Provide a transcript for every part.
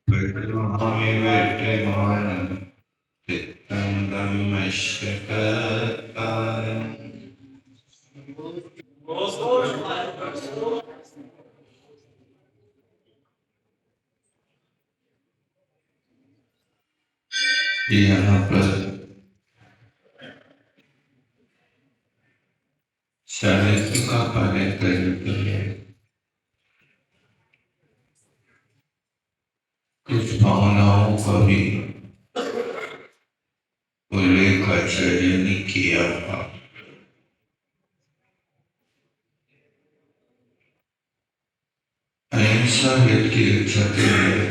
विद्रुमविवर्तमानं चित्तं ब्रह्मश्रककारम् यहाँ पर साहित्य का पालन करने के लिए कुछ भावनाओं का भी उल्लेख आचार्य ने किया था। अहिंसा हित की रक्षा के लिए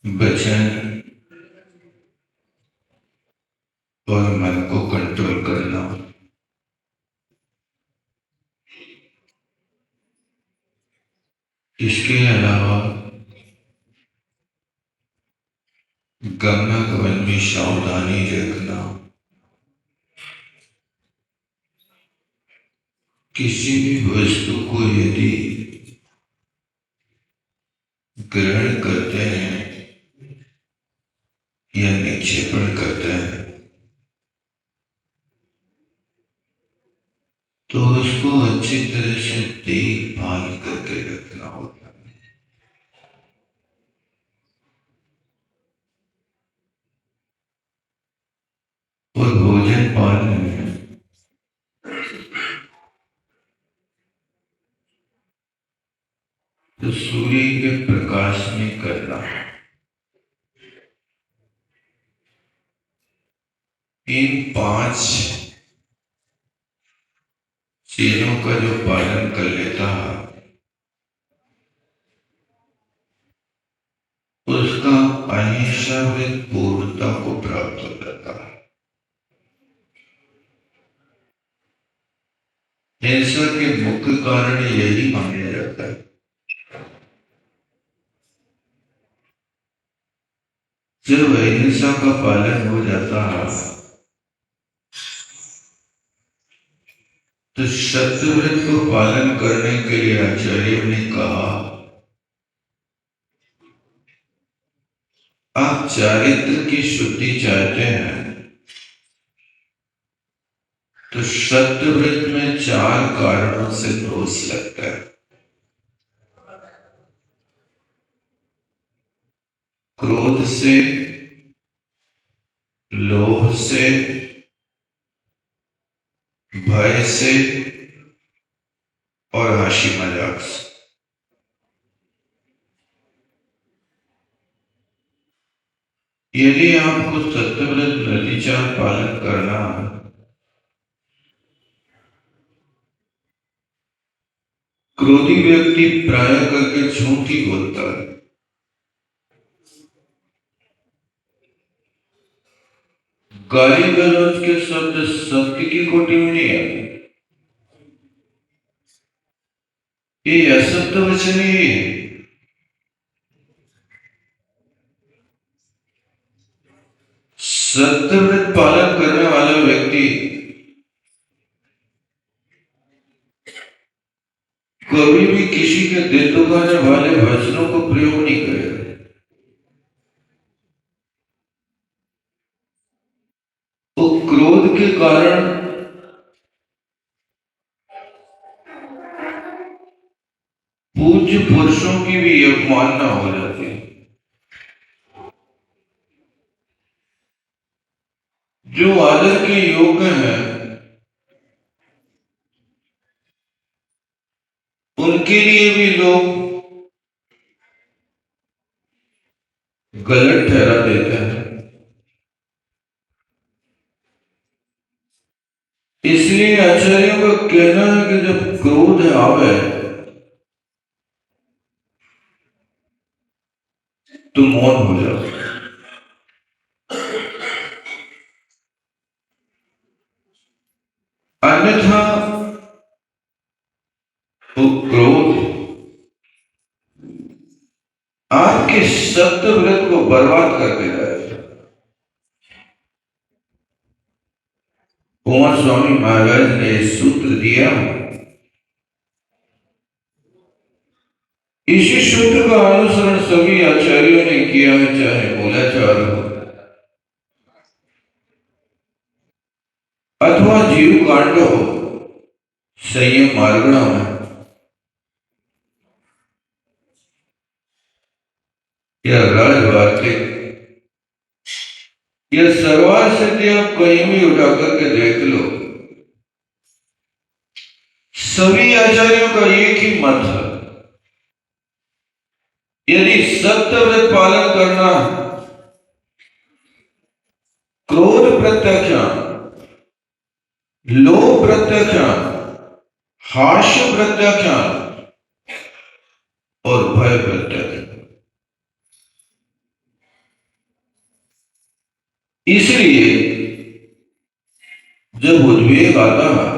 वचन और मन को कंट्रोल करना, इसके अलावा गमनागमन में सावधानी रखना, किसी भी वस्तु को यदि ग्रहण करते हैं या निक्षेपण करते हैं तो उसको अच्छी तरह से देखभाल करके रखना होता है। और भोजन पान में तो सूर्य के प्रकाश में करना, इन 5 चीजों का जो पालन कर लेता है उसका अहिंसा में पूर्णता को प्राप्त हो जाता है। हिंसा के मुख्य कारण यही माना जाता है। जब अहिंसा का पालन हो जाता है तो सत्यव्रत को पालन करने के लिए आचार्य ने कहा, आप चारित्र की शुद्धि चाहते हैं तो सत्यव्रत में 4 कारणों से दोष लगता है। क्रोध से, लोभ से, भय से और हंसी मजाक से। यदि आपको सत्यव्रत नतीजा पालन करना है क्रोधी व्यक्ति प्राय करके झूठ ही बोलता है, गाली गलौज के शब्द सत्य की कोटि में नहीं आते, ये असत्य वचन ही है। सत्यव्रत पालन करने वाला व्यक्ति कभी भी किसी के दिल दुखाने वाले वचनों को प्रयोग नहीं करेगा। वो क्रोध के कारण पूज्य पुरुषों की भी अवमानना हो जाती है। जो आदर के योग्य हैं उनके लिए भी लोग गलत ठहरा देते हैं। इसलिए आचार्यों का कहना है कि जब क्रोध आवे तो मौन हो जाओ। अन्यथा वो क्रोध आपके सत्यव्रत को बर्बाद कर देगा। कुमार स्वामी महाराज ने सूत्र दिया, इसी सूत्र का अनुसरण सभी आचार्यों ने किया है, चाहे मूलाचार हो अथवा जीव कांड हो, संयम मार्गणा में या राजवार्तिक या सरवार सिद्धि, आप कहीं भी उठा करके देख लो, सभी आचार्यों का एक ही मत है, यदि सत्य व्रत पालन करना, क्रोध प्रत्याख्यान, लोभ प्रत्याख्यान, हास्य प्रत्याख्यान और भय प्रत्याख्यान, इसलिए जब उद्वेग आता है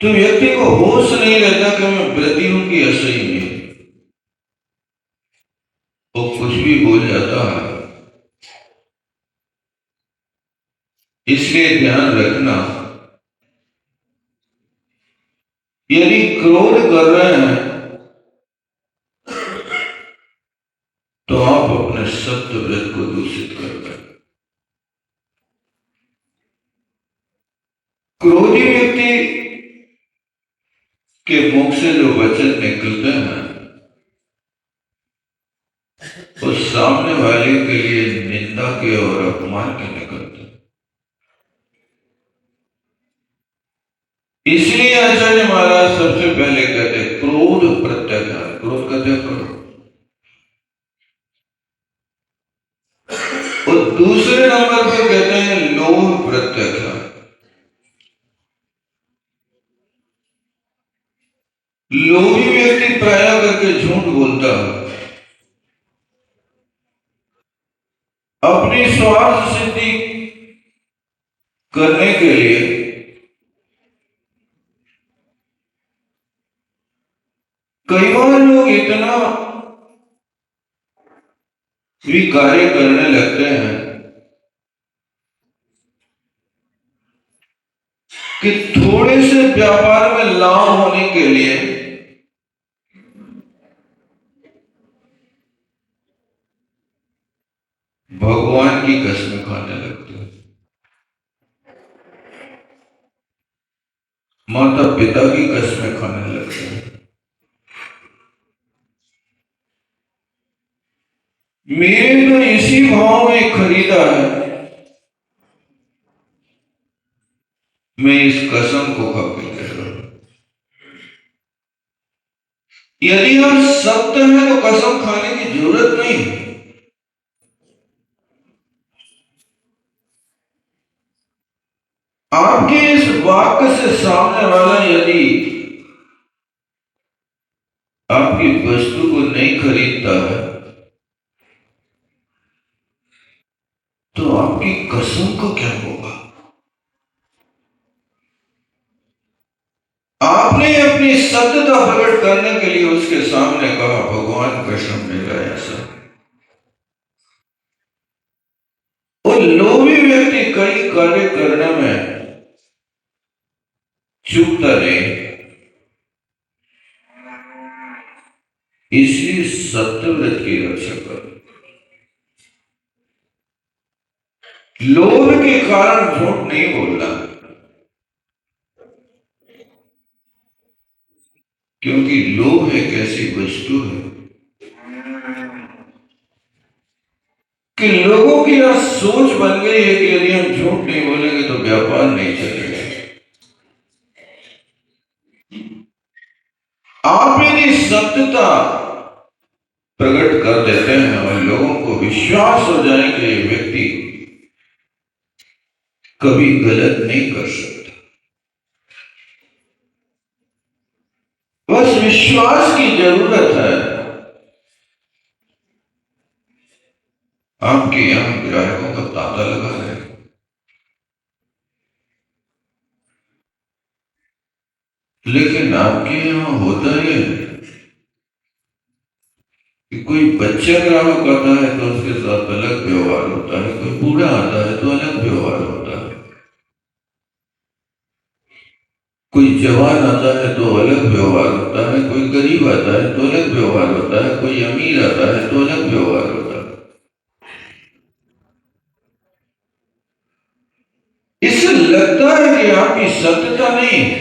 तो व्यक्ति को होश नहीं रहता कि मैं व्रती हूं कि असही में, वो कुछ भी बोल जाता है। इसलिए ध्यान रखना, यदि क्रोध कर रहे हैं तो आप अपने सत्य व्रत को दूषित कर रहे हैं। क्रोधी व्यक्ति के मुख से जो वचन निकलते हैं वो सामने वाले के लिए निंदा के और अपमान के निकलते हैं। इसलिए आचार्य महाराज सबसे पहले कहते क्रोध प्रत्याख्यान, क्रोध का त्याग करो। और दूसरे नंबर पर कहते हैं लोभ प्रत्याख्यान। लोभी व्यक्ति प्राय करके झूठ बोलता है, अपनी स्वार्थ सिद्धि करने के लिए कई बार लोग इतना भी कार्य करने लगते हैं कि थोड़े से व्यापार में लाभ होने के लिए भगवान की कसम खाने लगते हैं, माता पिता की कसमें खाने लगते हैं। मेरे तो इसी भाव में खरीदा है, मैं इस कसम को खा के कह रहा हूं। यदि आप सत्य है तो कसम खाने की जरूरत नहीं। आपके इस वाक्य से सामने वाला यदि आपकी वस्तु को नहीं खरीदता है तो आपकी कसम को क्या होगा? आपने अपनी सत्यता प्रकट करने के लिए उसके सामने कहा भगवान कसम मेरा ऐसा। और लोभी व्यक्ति कई कार्य करने में चूकता नहीं, इसलिए सत्यव्रत की रक्षा कर। लोभ के कारण झूठ नहीं बोलना, क्योंकि लोभ एक ऐसी वस्तु है कि लोगों की यह सोच बन गई है कि यदि हम झूठ नहीं बोलेंगे तो व्यापार नहीं चलेगा। आप यदि सत्यता प्रकट कर देते हैं और लोगों को विश्वास हो जाए कि ये व्यक्ति कभी गलत नहीं कर सकता, बस विश्वास की जरूरत है। आपके यहां ग्राहकों का तांता लगा है, लेकिन आपके यहां होता है कि कोई बच्चा ग्राहक आता है तो उसके साथ अलग व्यवहार होता है, कोई बूढ़ा आता है तो अलग व्यवहार होता है। कोई जवान आता है तो अलग व्यवहार होता है, कोई गरीब आता है तो अलग व्यवहार होता है, कोई अमीर आता है तो अलग व्यवहार होता है। इससे लगता है कि आपकी सत्यता नहीं है।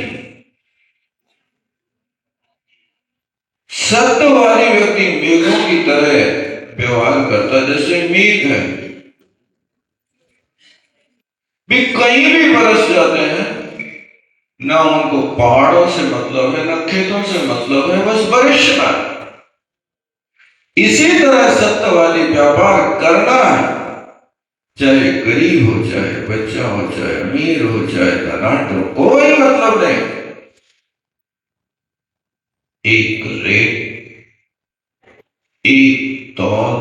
सत्यवादी व्यक्ति मेघों की तरह व्यवहार करता है, जैसे मेघ है, भी कहीं भी बरस जाते हैं, ना उनको पहाड़ों से मतलब है, ना खेतों से मतलब है, बस बरसना है। इसी तरह सत्यवादी व्यापार करना है, चाहे गरीब हो, चाहे बच्चा हो, चाहे अमीर हो, चाहे धनाढ्य हो, कोई मतलब नहीं। एक रेट, एक तौल,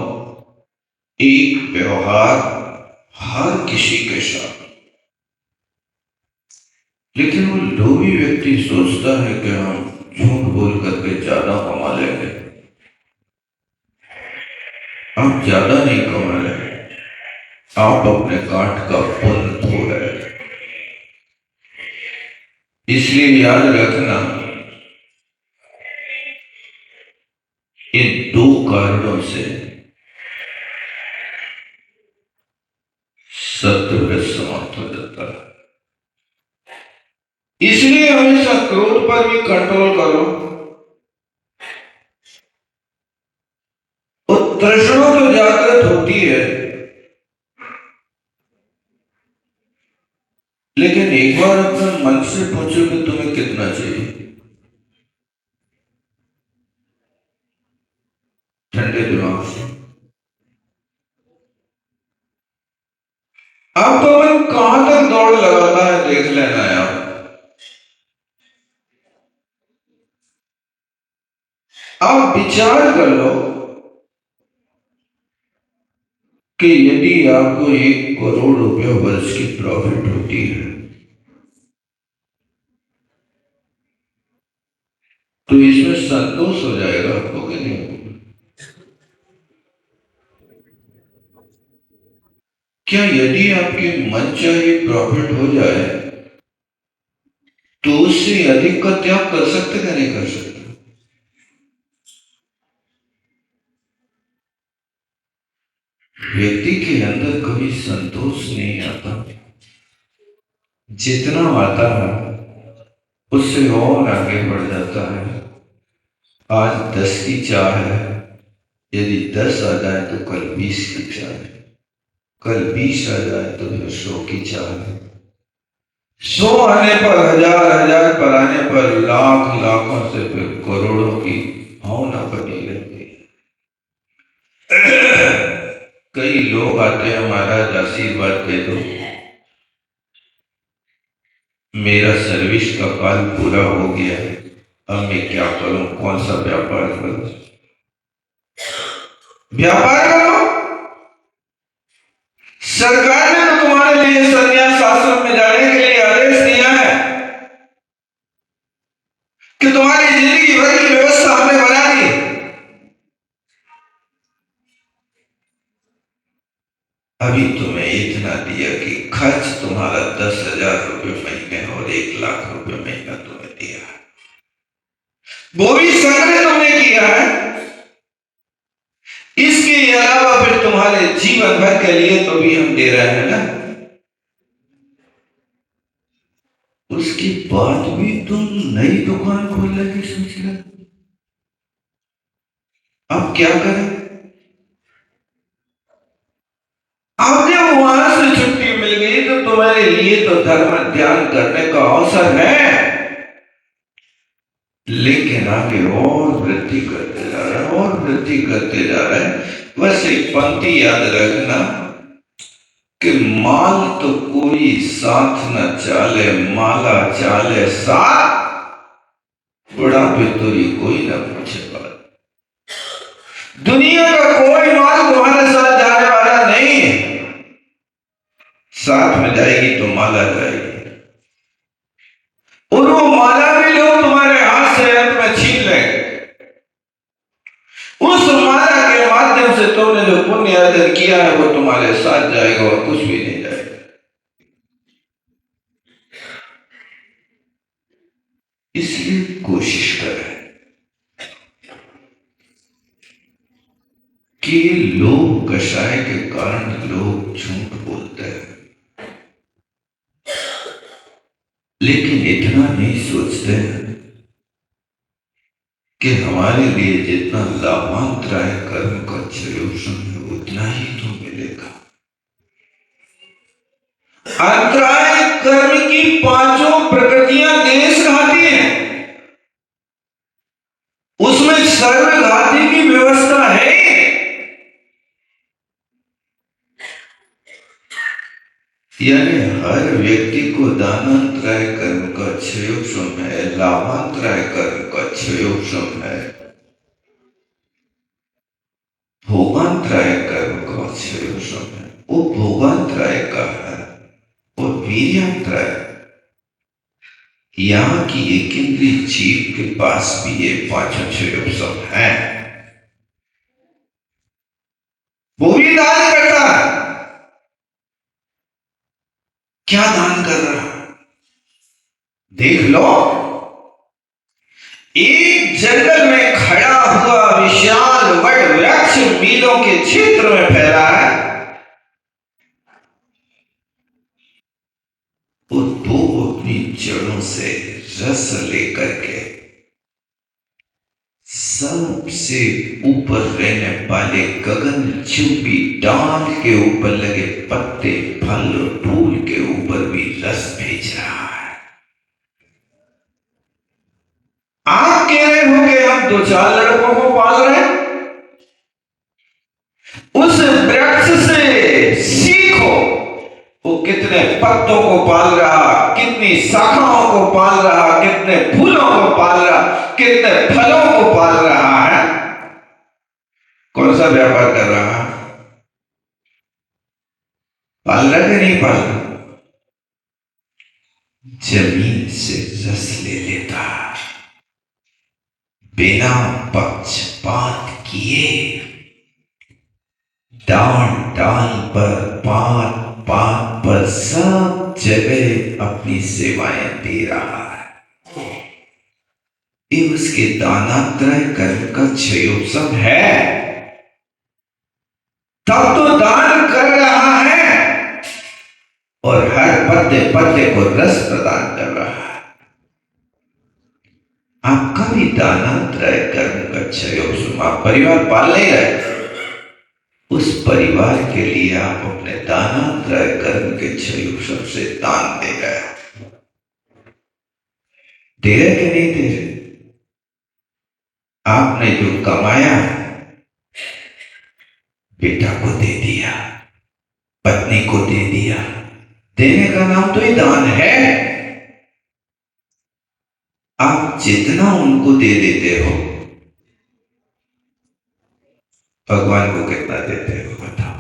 एक व्यवहार हर किसी के साथ। लेकिन वो लोभी व्यक्ति सोचता है कि हम झूठ बोल करके ज्यादा कमा लेंगे। आप ज्यादा नहीं कमा रहे, आप अपने काट का पुण्य धो रहे हैं। इसलिए याद रखना, इन दो कारणों से सत्य समाप्त हो जाता है। इसलिए हमेशा क्रोध पर भी कंट्रोल करो। और तृष्णा तो जागृत होती है, लेकिन एक बार अपने मन से पूछो कि तुम्हें कितना चाहिए। ठंडे दिमाग से अब तो मन कहां तक दौड़ लगाता है देख लेना यार। आप विचार कर लो कि यदि आपको 1 करोड़ रुपया वर्ष की प्रॉफिट होती है, तो इसमें संतोष हो जाएगा आपको कि नहीं? क्या यदि आपकी मनचाही प्रॉफिट हो जाए तो उससे अधिक का त्याग कर सकते कि नहीं कर सकते? व्यक्ति के अंदर कभी संतोष नहीं आता। जितना आता है उससे और आगे बढ़ जाता है। आज 10 की चाह है, यदि 10 आ जाए तो कल 20 की चाह है, कल 20 आ जाए तो फिर 100 की चाह है, 100 आने पर हजार, हजार पर आने पर लाख, लाखों से फिर करोड़ों की भावना बनी रहती है। कई लोग आते हैं, महाराज आशीर्वाद दे दो, मेरा सर्विस का काल पूरा हो गया है, अब मैं क्या करूं, कौन सा व्यापार करूं? व्यापार करो। सरकार ने तो तुम्हारे लिए संन्यास आश्रम में जाने के लिए आदेश दिया है कि तुम्हारी जिंदगी भर की व्यवस्था हमने बना दी। अभी तुम्हें इतना दिया कि खर्च तुम्हारा 10,000 रुपये महीने और 1,00,000 रुपये महीना तुम्हें दिया है, वो भी संग्रह तुमने किया है। इसके अलावा फिर तुम्हारे जीवन भर के लिए तो भी हम दे रहे हैं ना। उसके बाद भी तुम नई दुकान खोलने की सोच रहे, अब क्या करें? अब जब वहां से छुट्टी मिल गई तो तुम्हारे लिए तो धर्म ध्यान करने का अवसर है, लेकिन आगे और वृद्धि करते जा रहा है, और वृद्धि करते जा रहा है। बस एक पंक्ति याद रखना कि माल तो कोई साथ न चाले, माला चाले साथ, बुढ़ापे तोरी कोई ना पूछे बात। दुनिया का कोई माल तुम्हारे साथ जाने वाला नहीं है। साथ में जाएगी तो माला जाएगी, और वो माला भी लोग तुम्हारे हाथ से अंत में छीन लेंगे। उस माला के माध्यम से तुमने जो पुण्य अर्जन किया है वो तुम्हारे साथ जाएगा और कुछ भी नहीं जाएगा। इसलिए कोशिश करें कि लोभ कषाय के कारण लोग झूठ बोलते हैं, लेकिन इतना नहीं सोचते कि हमारे लिए जितना लाभांतराय कर्म का प्रयोजन है उतना ही तो मिलेगा। अंतराय कर्म की पांचों प्रकृतियां देश घाती हैं, उसमें सर्वघाती की व्यवस्था है। यानी हर व्यक्ति को दानांतराय कर्म का क्षयोक्षम है, लाभांतराय कर्म का क्षयोक्षम है, भोगांतराय कर्म का क्षयोक्षम है, उपभोगांतराय का है और वीर्यांतराय। यहां की एक इंद्रिय जीव के पास भी ये पांचों क्षयोक्षम है। वो भी दान करता है। क्या दान कर रहा है देख लो। एक जंगल में खड़ा हुआ विशाल वट वृक्ष मीलों के क्षेत्र में फैला है, और वो अपनी जड़ों से रस लेकर के सबसे ऊपर रहने वाले गगनचुंबी डाल के ऊपर लगे पत्ते, फल और फूल के ऊपर भी रस भेज रहा है। आप कह रहे हो कि हम 2-4 लड़कों को पाल रहे हैं, उस वृक्ष से सीखो वो कितने पत्तों को पाल रहा, कितनी शाखाओं को पाल रहा, कितने फूलों को पाल रहा, कितने फलों को पाल रहा है। कौन सा व्यापार कर रहा है? पाल रहा कि नहीं पाल रहा? जमीन से रस ले लेता बिना पक्षपात किए, डाल डाल पर, पात पात पर सब जगह अपनी सेवाएं दे रहा है। ये उसके दानांतराय कर्म का क्षयोत्सव है। तब तो दान कर रहा है और हर पत्ते पत्ते को रस प्रदान कर रहा है। आपका भी दानांतराय कर्म का क्षयोत्सव। आप परिवार पाल नहीं रहे, उस परिवार के लिए आप अपने दानांतराय कर्म के क्षयोत्सव से दान दे रहे हो। दे रहे कि नहीं दे रहे? आपने जो कमाया बेटा को दे दिया, पत्नी को दे दिया, देने का नाम तो ये दान है। आप जितना उनको दे देते हो, भगवान को कितना देते हो बताओ?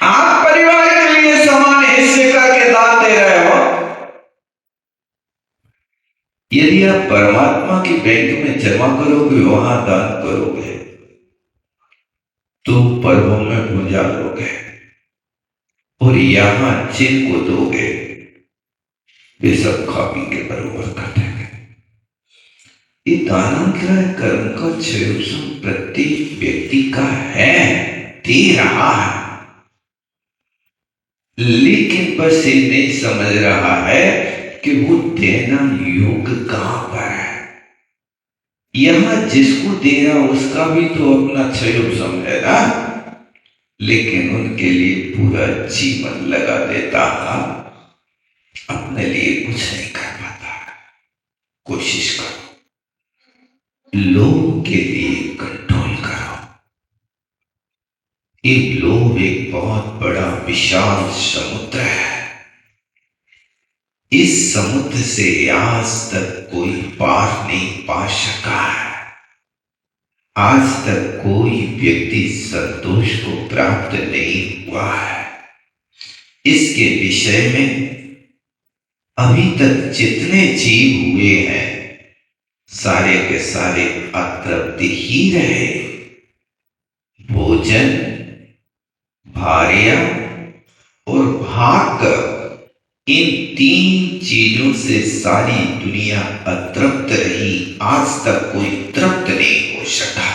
आप परिवार के लिए समान हिस्से करके दान दे रहे हो। यदि आप परमात्मा की बैंक में जमा करोगे, वहां दान करोगे, तो पर्वों में भुजा लोगे, और यहां जिनको दोगे वे सब खा पी के बरोबर काटेंगे। ये दानांतराय कर्म का क्षयोत्सव प्रत्येक व्यक्ति का है, दे रहा है, लेकिन बस ये नहीं समझ रहा है कि वो देना योग्य कहां पर है। यहां जिसको दे रहा उसका भी तो अपना क्षयोत्सव है ना, लेकिन उनके लिए पूरा जीवन लगा देता है, अपने लिए कुछ नहीं कर पाता। कोशिश करो, लोभ के लिए कंट्रोल करो। ये लोभ एक बहुत बड़ा विशाल समुद्र है। इस समुद्र से आज तक कोई पार नहीं पा सका है। आज तक कोई व्यक्ति संतोष को प्राप्त नहीं हुआ है। इसके विषय में अभी तक जितने जीव हुए हैं, सारे के सारे अतृप्त ही रहे। भोजन, भार्या और भाग इन तीन चीजों से सारी दुनिया अतृप्त रही, आज तक कोई तृप्त नहीं हो सका।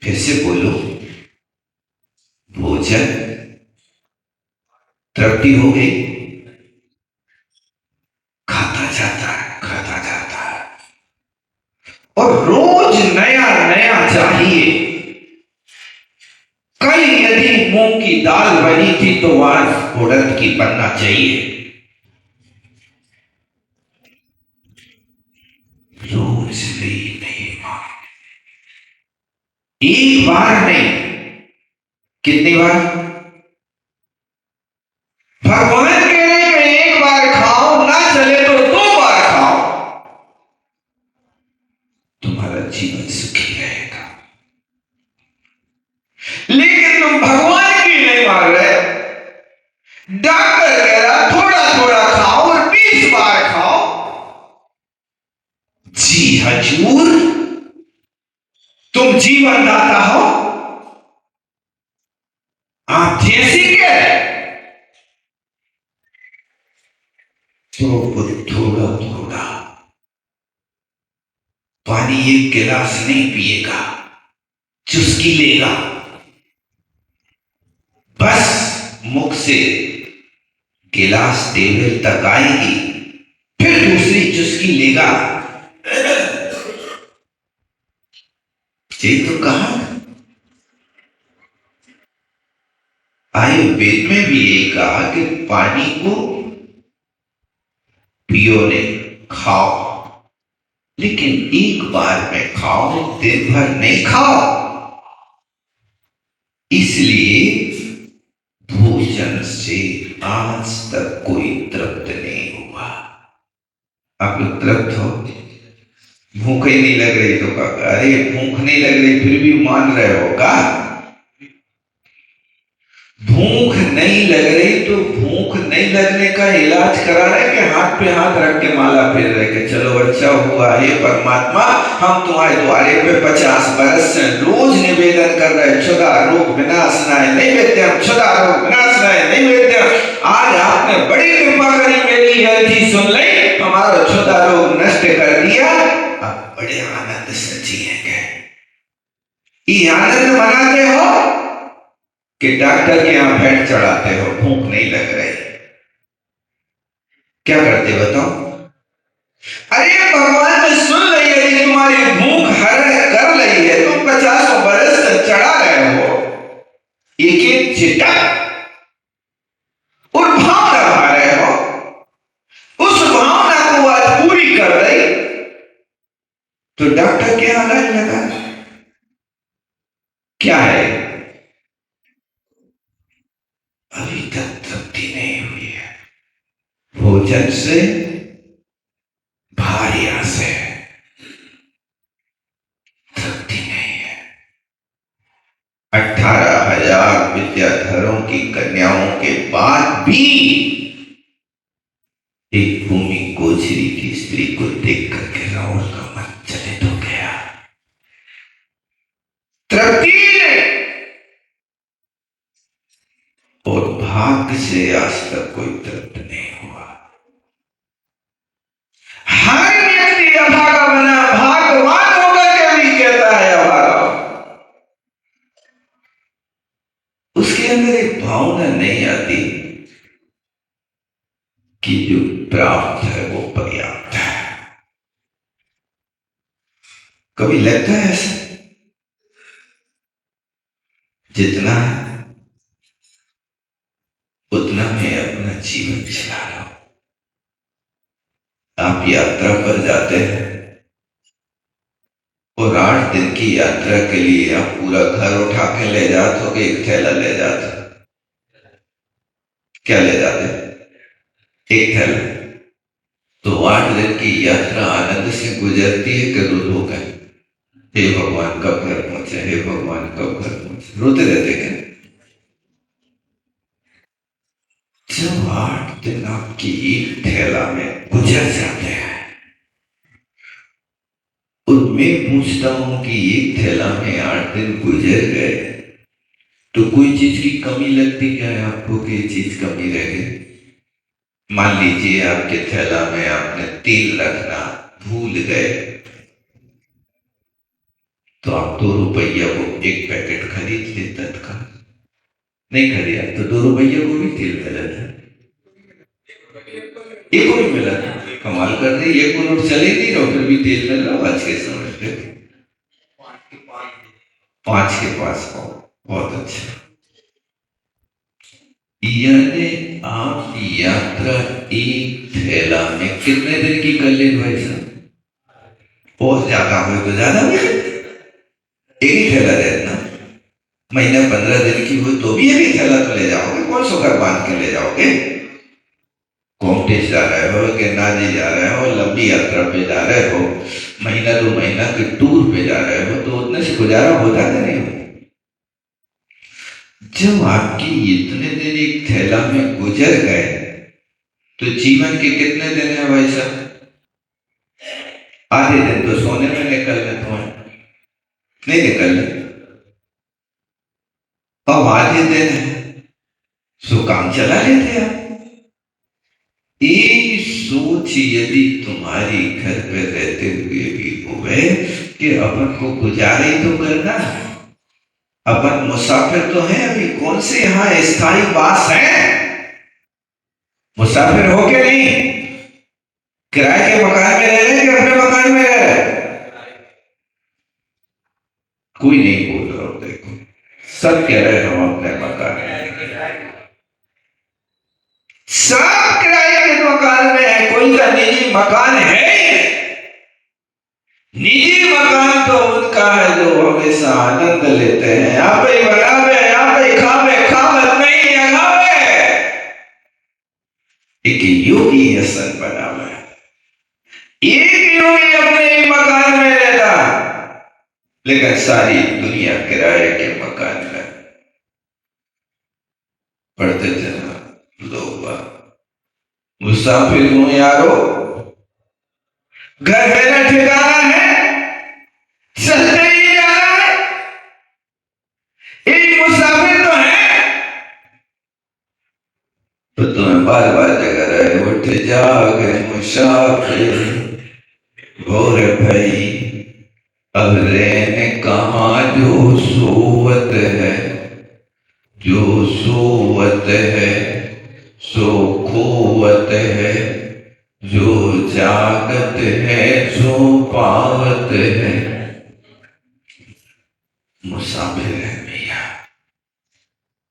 फिर से बोलो, भोजन तृप्ति हो गई, खाता जाता है, खाता जाता है, और रोज नया नया चाहिए। कल यदि मूंग की दाल बनी थी तो आज उड़द की बनना चाहिए। रोज नई नई मांग, एक बार नहीं, कितनी बार? भगवान कह रहे हैं कि एक बार खाओ, ना चले तो दो बार खाओ, तुम्हारा जीवन सुखी रहेगा। लेकिन तुम भगवान की नहीं मांग रहे। डॉक्टर कह रहा थोड़ा थोड़ा खाओ और 20 बार खाओ। जी हजूर, तुम जीवन दाता हो, आप जैसे कह रहे तो थोड़ा थोड़ा पानी एक गिलास नहीं पिएगा, चुस्की लेगा, बस मुख से गिलास टेबल तक आएगी, फिर दूसरी चुस्की लेगा। ये तो कहा, आयुर्वेद में भी यही कहा कि पानी को पियो नहीं, खाओ, लेकिन एक बार में खाओ, दिन भर नहीं खाओ। इसलिए भोजन से आज तक कोई तृप्त नहीं हुआ। आप लोग तृप्त हो? भूख ही नहीं लग रही तो कहा, अरे भूख नहीं लग रही फिर भी मान रहे हो का? भूख नहीं लग रही तो भूख नहीं लगने का इलाज करा रहे कि हाथ पे हाथ रख के माला फेर रहे कि चलो अच्छा हुआ, हे परमात्मा हम तुम्हारे द्वारे पे 50 बरस से रोज निवेदन कर रहे, क्षुधा रोग विनाशनाय नैवेद्यम, क्षुधा रोग विनाशनाय नैवेद्यम। आज आपने बड़ी कृपा करी, मेरी अर्जी सुन ली, हमारा क्षुधा रोग नष्ट कर दिया, अब बड़े आनंद से जिएंगे। ये आनंद मनाते हो कि डॉक्टर के यहां भेंट चढ़ाते हो, भूख नहीं लग रही, क्या करते बताओ? अरे भगवान ने सुन ली है, तुम्हारी भूख हर कर ली है, तुम 50 बरस तक चढ़ा रहे हो, एक एक चिट्टा और भावना भा रहे हो, उस भावना को आज पूरी कर रही तो डॉक्टर के यहां लाइन लगा, क्या है? अभी तक तृप्ति नहीं हुई है, भोजन से भारी आसे तृप्ति नहीं है। 18,000 विद्याधरों की कन्याओं के बाद भी एक भूमि गोचरी की स्त्री को देख करके रावण का मन चलित हो गया। तृप्ति और भाग्य से आज तक कोई तृप्त नहीं हुआ। हर व्यक्ति अभागा बना, भाग्यवान होकर के भी कहता है अभागा। उसके अंदर एक भावना नहीं आती कि जो प्राप्त है वो पर्याप्त है। कभी लगता है ऐसा, जितना है उतना मैं अपना जीवन चला रहा हूं। आप यात्रा पर जाते हैं और 8 दिन की यात्रा के लिए आप पूरा घर उठा के ले जाते हो कि एक थैला ले जाते? क्या ले जाते? एक थैला। तो 8 दिन की यात्रा आनंद से गुजरती है कि रुल हो गए, हे भगवान कब घर पहुंचे, हे भगवान कब घर पहुंचे, रोते रहते क्या? जब 8 दिन आपकी एक थैला में गुजर जाते हैं, और मैं पूछता हूं कि एक थैला में 8 दिन गुजर गए तो कोई चीज की कमी लगती क्या है आपको कि ये चीज कमी रह गई? मान लीजिए आपके थैला में आपने तेल रखना भूल गए, तो आप 2 रुपया को एक पैकेट खरीद ले तत्काल। नहीं खरीदा तो 2 रुपया को भी तेल मिला था, एक और मिला था। कमाल कर रही, एक नोट चले नहीं रहो फिर भी तेल मिल रहा आज के समय पे 5 के पास पाओ। बहुत अच्छा। यानी आप यात्रा एक थैला में कितने दिन की कर ले भाई साहब? बहुत ज्यादा हो तो ज्यादा भी एक ही थैला रहना, महीना 15 दिन की हो तो भी एक ही थैला तो ले जाओगे। कौन सा घर बांध के ले जाओगे? कोमटेश जा रहे हो, गिरनार जा रहे हो, लंबी यात्रा पे जा रहे हो, महीना 2 महीना के टूर पे जा रहे हो, तो उतने से गुजारा होता नहीं हो। जब आपकी इतने दिन एक थैला में गुजर गए तो जीवन के कितने दिन है भाई साहब? आधे दिन तो सोने में निकलने तुम्हें नहीं निकलने, अब आधे दिन है सो काम चला लेते आप। ये सोच यदि तुम्हारी घर पे रहते हुए भी हुए कि अपन को गुजारे तो करना, अपन मुसाफिर तो हैं, अभी कौन से यहाँ स्थायी वास है? मुसाफिर हो के नहीं, किराए के मकान में रह रहे कि अपने मकान में रह रहे? कोई नहीं बोल रहा हो, देखो सब कह रहे हम अपने मकान में, सब किराए के मकान में है, कोई का निजी मकान है ही नहीं। निजी मकान तो उनका है जो हमेशा आनंद लेते हैं, यहाँ पे बनावे, यहाँ पे खावे, खावत नहीं लगावे। एक योगी हसन बना हुआ है, एक योगी अपने ही मकान में रहता, लेकिन सारी दुनिया किराए के मकान में। पढ़ते चला लोग मुसाफिर हूं यारो, घर मेरा ठिकाना है, चलते ही जाना है, एक मुसाफिर तो है। तो तुम्हें बार बार जगह रहे, उठ जागे मुसाफिर भोर भई, अब रहने कहाँ जो सोवत है, जो सोवत है सो खोवत है, जो जागत है सो पावत है। मुसाफिर है भैया।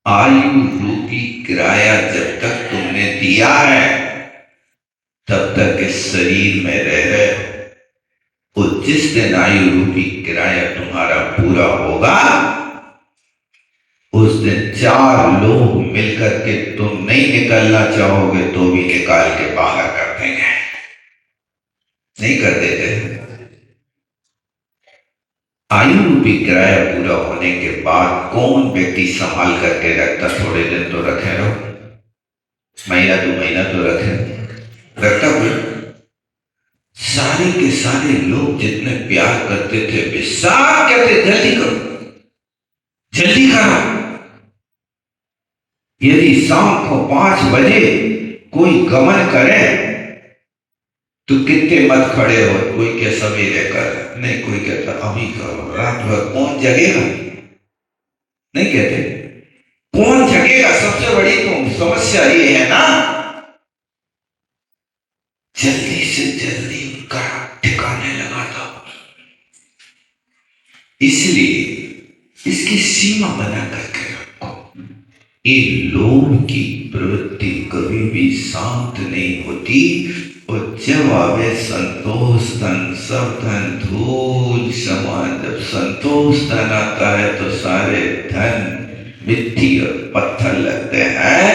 आयु रूपी किराया जब तक तुमने दिया है तब तक इस शरीर में रह रहे हो। और जिस दिन आयु रूपी किराया तुम्हारा पूरा होगा उस दिन 4 लोग मिलकर के तुम नहीं निकलना चाहोगे तो भी निकाल के बाहर कर देंगे, नहीं कर देते। आयु रूपी किराया पूरा होने के बाद कौन व्यक्ति संभाल करके रखता? थोड़े दिन तो रखे रहो, महीना 2 महीना तो रखे, रखता कोई? सारे के सारे लोग जितने प्यार करते थे वे सब कहते जल्दी करो, जल्दी करो। यदि शाम को 5 बजे कोई गमन करे तो कितने मत खड़े हो, कोई के सवेरे कर, नहीं कोई कहता अभी करो, रात भर कौन जगेगा? नहीं कहते कौन जगेगा? सबसे बड़ी तो समस्या ये है ना, जल्दी से जल्दी उनका ठिकाने लगा दो। इसलिए इसकी सीमा बना करके रखो। इन लोगों की प्रवृत्ति कभी भी शांत नहीं होती, और जब आवे संतोष धन सब धन धूल समान। जब संतोष धन आता है तो सारे धन मिट्टी और पत्थर लगते हैं।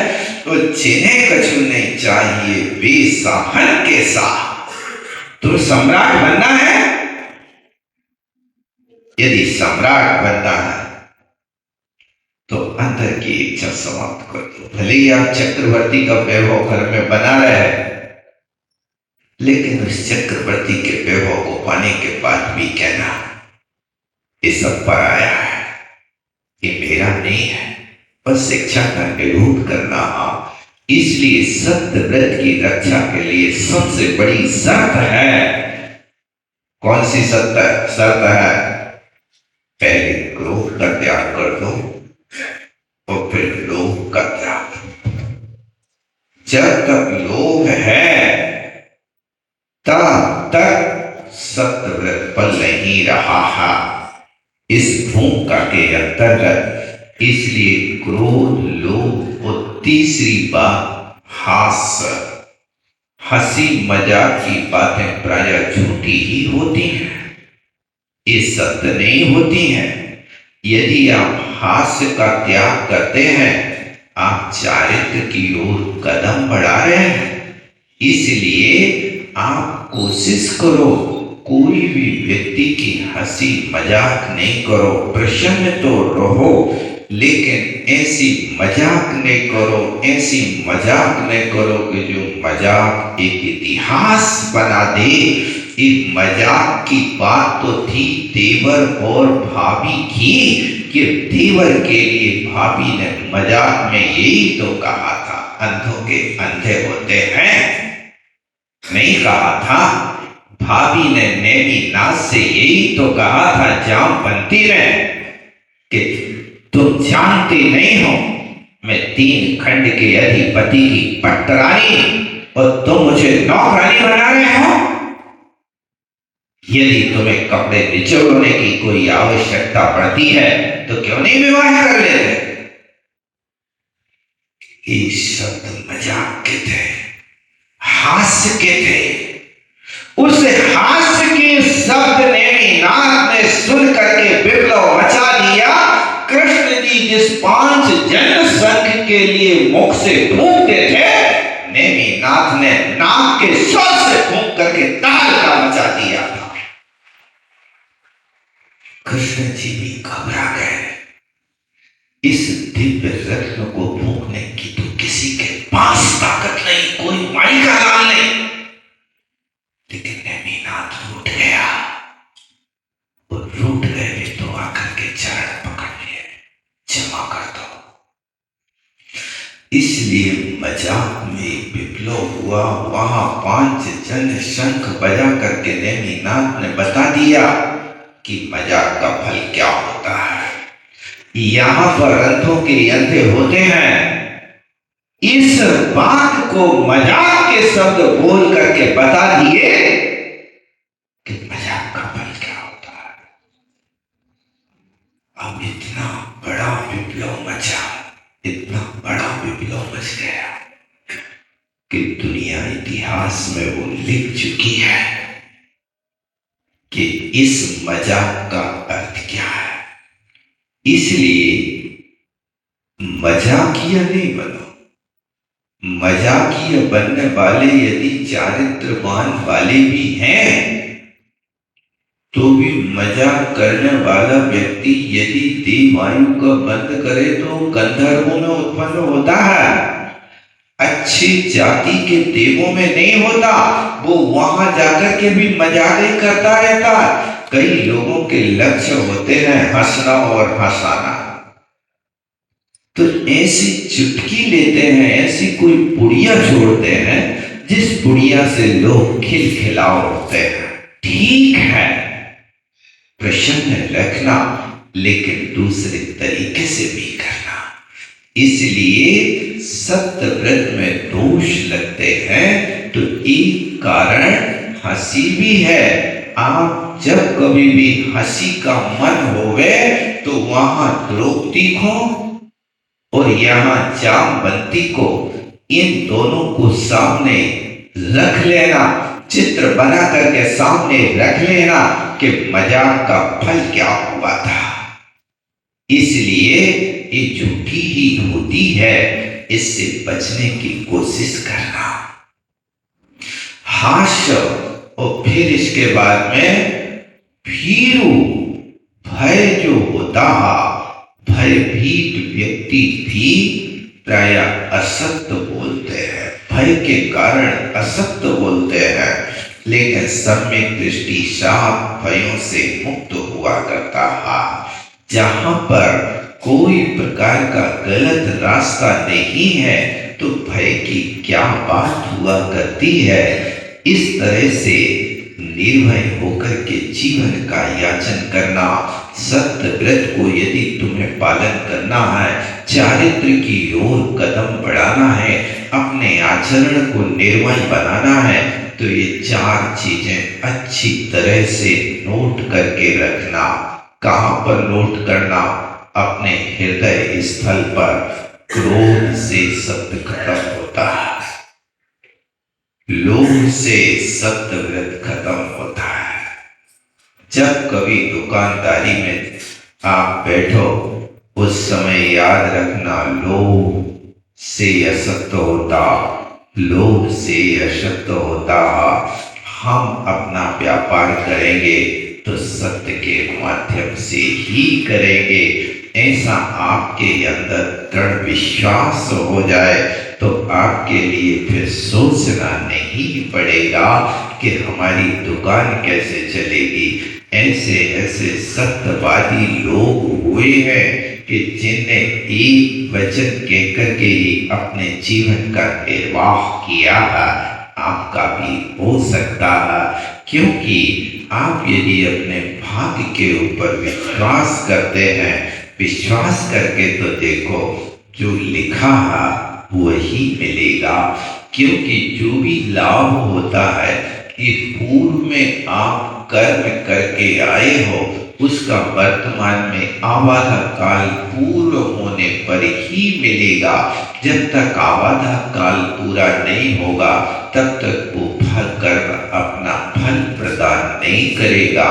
तो जिन्हें कछु नहीं चाहिए वे साहन के साथ। तो सम्राट बनना है, यदि सम्राट बनना है तो अंदर की इच्छा समाप्त कर दो। भले ही आप चक्रवर्ती का वैभव घर में बना रहे, लेकिन उस चक्रवर्ती के वैभव को पाने के बाद भी कहना ये सब पराया है, ये मेरा नहीं है। और शिक्षा का निरूपण करना। इसलिए सत्य व्रत की रक्षा के लिए सबसे बड़ी शर्त है। कौन सी शर्त है? पहले क्रोध का त्याग कर दो और फिर लोभ का त्याग। जब तक लोभ है तब तक सत्य व्रत फल नहीं रहा है इस भूमिका के अंतर्गत। इसलिए क्रोध, लोभ और तीसरी बात हास्य, हंसी मजाक की बातें प्रायः झूठी ही होती हैं, ये सत्य नहीं होती हैं। यदि आप हास्य का त्याग करते हैं, आप चारित्र की ओर कदम बढ़ा रहे हैं। इसलिए आप कोशिश करो, कोई भी व्यक्ति की हंसी मजाक नहीं करो। प्रसन्न तो रहो, लेकिन ऐसी मजाक नहीं करो, ऐसी मजाक नहीं करो कि जो मजाक एक इतिहास बना दे। एक मजाक की बात तो थी देवर और भाभी की, कि देवर के लिए भाभी ने मजाक में यही तो कहा था, अंधों के अंधे होते हैं। नहीं कहा था। भाभी ने नेमिनाथ से यही तो कहा था, जाम बनती रहे, कि तुम जानते नहीं हो मैं 3 खंड के अधिपति की पटरानी और तुम मुझे नौकरानी बना रहे हो। यदि तुम्हें कपड़े निचोड़ने की कोई आवश्यकता पड़ती है तो क्यों नहीं विवाह कर लेते। ये शब्द मजाक के थे, हास्य के थे। उस हास्य के शब्द नेमिनाथ ने सुन करके विप्लव मचा दिया। कृष्ण जी जिस 5 जन संघ के लिए मुख से फूंकते थे, नेमिनाथ ने नाक के स्वर से फूंक करके तहलका मचा दिया था। कृष्ण जी भी घबरा गए। इस दिव्य रत्न को फूंकने की तो किसी के पास ताकत नहीं, कोई माई का लाल नहीं। लेकिन नेमिनाथ रूठ गया, और रूठ गए तो आकर के चरण पकड़ लिए, क्षमा कर दो। इसलिए मजाक में विप्लव हुआ। वहां 5 जन शंख बजा करके नेमिनाथ ने बता दिया कि मजाक का फल क्या होता है। यहां पर अंधों के अंधे होते हैं। इस बात को मजाक के शब्द बोल करके बता दिए कि मजाक का फल क्या होता है। अब इतना बड़ा विप्लव मचा, इतना बड़ा विप्लव मच गया कि दुनिया इतिहास में वो लिख चुकी है कि इस मजाक का अर्थ क्या है। इसलिए मजाकिया नहीं बनो। मजाकिया बनने वाले यदि चारित्रवान वाले भी हैं, तो भी मजाक करने वाला व्यक्ति यदि देवायु का बंद करे तो गंधर्वों में उत्पन्न होता है, अच्छी जाति के देवों में नहीं होता। वो वहां जाकर के भी मजाक ही करता रहता है। कई लोगों के लक्ष्य होते हैं हंसना और हंसाना, तो ऐसी चुटकी लेते हैं, ऐसी कोई पुड़िया छोड़ते हैं जिस पुड़िया से लोग खिलखिलाओ होते हैं। ठीक है, प्रसन्न रखना, लेकिन दूसरे तरीके से भी करना। इसलिए सत्य व्रत में दोष लगते हैं तो एक कारण हंसी भी है। आप जब कभी भी हंसी का मन होवे तो वहां द्रौपदी को और यहाँ जामवंती को, इन दोनों को सामने रख लेना, चित्र बना करके सामने रख लेना कि मजाक का फल क्या हुआ था। इसलिए ये झूठी ही होती है, इससे बचने की कोशिश करना। हास्य और फिर इसके बाद में भीरू, भय जो होता है, भयभीत व्यक्ति भी प्रायः असत्य बोलते हैं, भय के कारण असत्य बोलते हैं। लेकिन सम्यक दृष्टि साफ भयों से मुक्त हुआ करता है। जहां पर कोई प्रकार का गलत रास्ता नहीं है तो भय की क्या बात हुआ करती है। इस तरह से निर्भय होकर के जीवन का याचन करना, सत्य व्रत को यदि तुम्हें पालन करना है, चारित्र की ओर कदम बढ़ाना है, अपने आचरण को निर्मल बनाना है, तो ये चार चीजें अच्छी तरह से नोट करके रखना। कहां पर नोट करना? अपने हृदय स्थल पर। क्रोध से सत्य खत्म होता है, लोभ से सत्य व्रत खत्म होता है। जब कभी दुकानदारी में आप बैठो, उस समय याद रखना, लोभ से असत्य होता, लोभ से असत्य होता। हम अपना व्यापार करेंगे तो सत्य के माध्यम से ही करेंगे। ऐसा आपके अंदर दृढ़ विश्वास हो जाए तो आपके लिए फिर सोचना नहीं पड़ेगा कि हमारी दुकान कैसे चलेगी। ऐसे ऐसे सत्यवादी लोग हुए हैं कि जिनने एक वचन कहकर के ही अपने जीवन का निर्वाह किया है। आपका भी हो सकता है, क्योंकि आप यदि अपने भाग्य के ऊपर विश्वास करते हैं, विश्वास करके तो देखो, जो लिखा है वही मिलेगा। क्योंकि जो भी लाभ होता है ये पूर्व में आप कर्म करके आए हो, उसका वर्तमान में आवाधा काल पूर्ण होने पर ही मिलेगा। जब तक आवाधा काल पूरा नहीं होगा तब तक वो फल कर्म अपना फल प्रदान नहीं करेगा।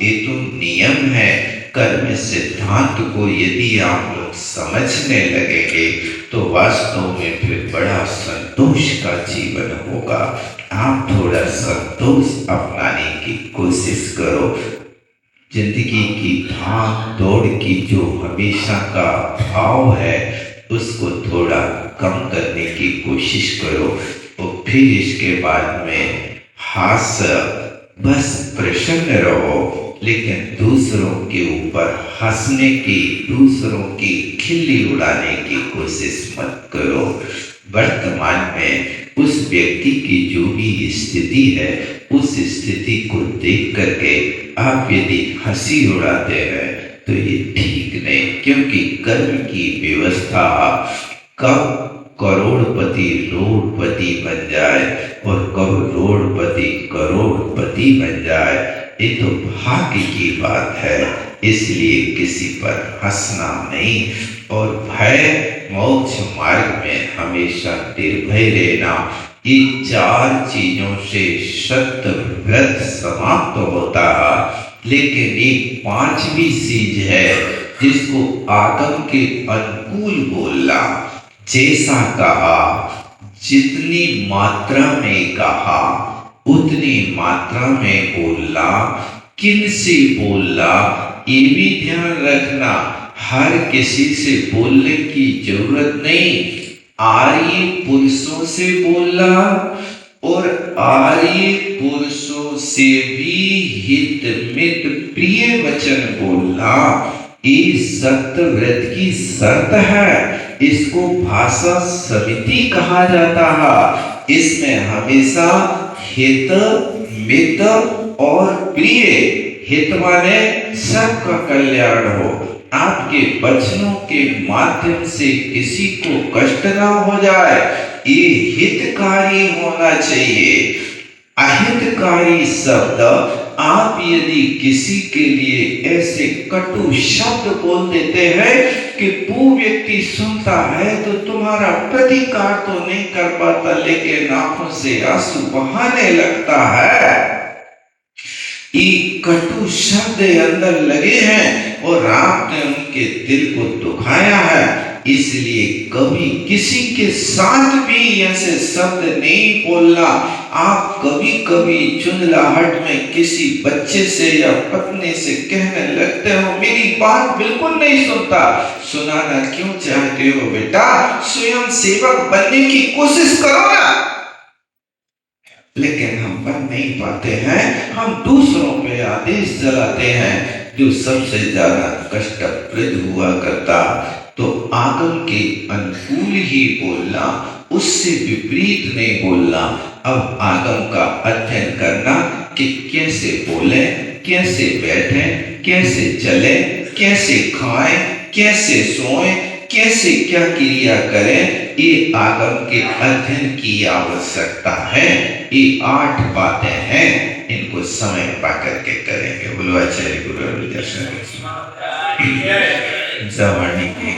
ये तो नियम है। कर्म सिद्धांत को यदि आप लोग समझने लगेंगे तो वास्तव में फिर बड़ा संतोष का जीवन होगा। आप थोड़ा संतोष अपनाने की कोशिश करो। जिंदगी की भाग दौड़ की जो हमेशा का भाव है उसको थोड़ा कम करने की कोशिश करो। और फिर इसके बाद में हास्य, बस प्रसन्न रहो, लेकिन दूसरों के ऊपर हंसने की, दूसरों की खिल्ली उड़ाने की कोशिश मत करो। वर्तमान में उस व्यक्ति की जो भी स्थिति है, उस स्थिति को देख करके आप यदि हंसी उड़ाते हैं तो ये ठीक नहीं। क्योंकि कर्म की व्यवस्था कब करोड़पति रोड़पति बन जाए और कब रोड़पति करोड़पति बन जाए, ये तो भाग्य की बात है। इसलिए किसी पर हंसना नहीं और भय मोक्ष मार्ग में हमेशा निर्भय रहना। ये चार चीजों से सत्य व्रत समाप्त होता है। लेकिन एक पांचवी चीज है जिसको आगम के अनुकूल बोलना। जैसा कहा, जितनी मात्रा में कहा उतनी मात्रा में बोलना। किन से बोलना ये भी ध्यान रखना। हर किसी से बोलने की जरूरत नहीं। आर्य पुरुषों से बोलना और आर्य पुरुषों से भी हित मित प्रिय वचन बोलना, ये सत्य व्रत की शर्त है। इसको भाषा समिति कहा जाता है। इसमें हमेशा हित मित और प्रिय, हित माने सबका कल्याण हो, आपके वचनों के माध्यम से किसी को कष्ट ना हो जाए, ये हितकारी होना चाहिए। अहितकारी शब्द आप यदि किसी के लिए ऐसे कटु शब्द बोल देते हैं कि वो व्यक्ति सुनता है तो तुम्हारा प्रतिकार तो नहीं कर पाता, लेकिन आंखों से आंसू बहाने लगता है। ये कटु शब्द अंदर लगे हैं और आपने उनके दिल को दुखाया है। इसलिए कभी किसी के साथ भी ऐसे शब्द नहीं बोलना। आप कभी कभी चुंझलाहट में किसी बच्चे से या पत्नी से कहने लगते हो, मेरी बात बिल्कुल नहीं सुनता। सुनाना क्यों चाहते हो बेटा? स्वयं सेवक बनने की कोशिश करो ना। लेकिन हम बन नहीं पाते हैं। हम दूसरों पे आदेश चलाते हैं। जो सबसे ज्यादा कष्टप्रद हुआ करता, तो आगम के अनुकूल ही बोलना, उससे विपरीत नहीं बोलना। अब आगम का अध्ययन करना कि कैसे बोले, कैसे बैठे, कैसे चले, कैसे खाए, कैसे सोए, कैसे क्या क्रिया करें, ये आगम के अध्ययन की आवश्यकता है। ये 8 बातें हैं, इनको समय पा करके करेंगे। बोलो आचार्य गुरु रविदास जवानी की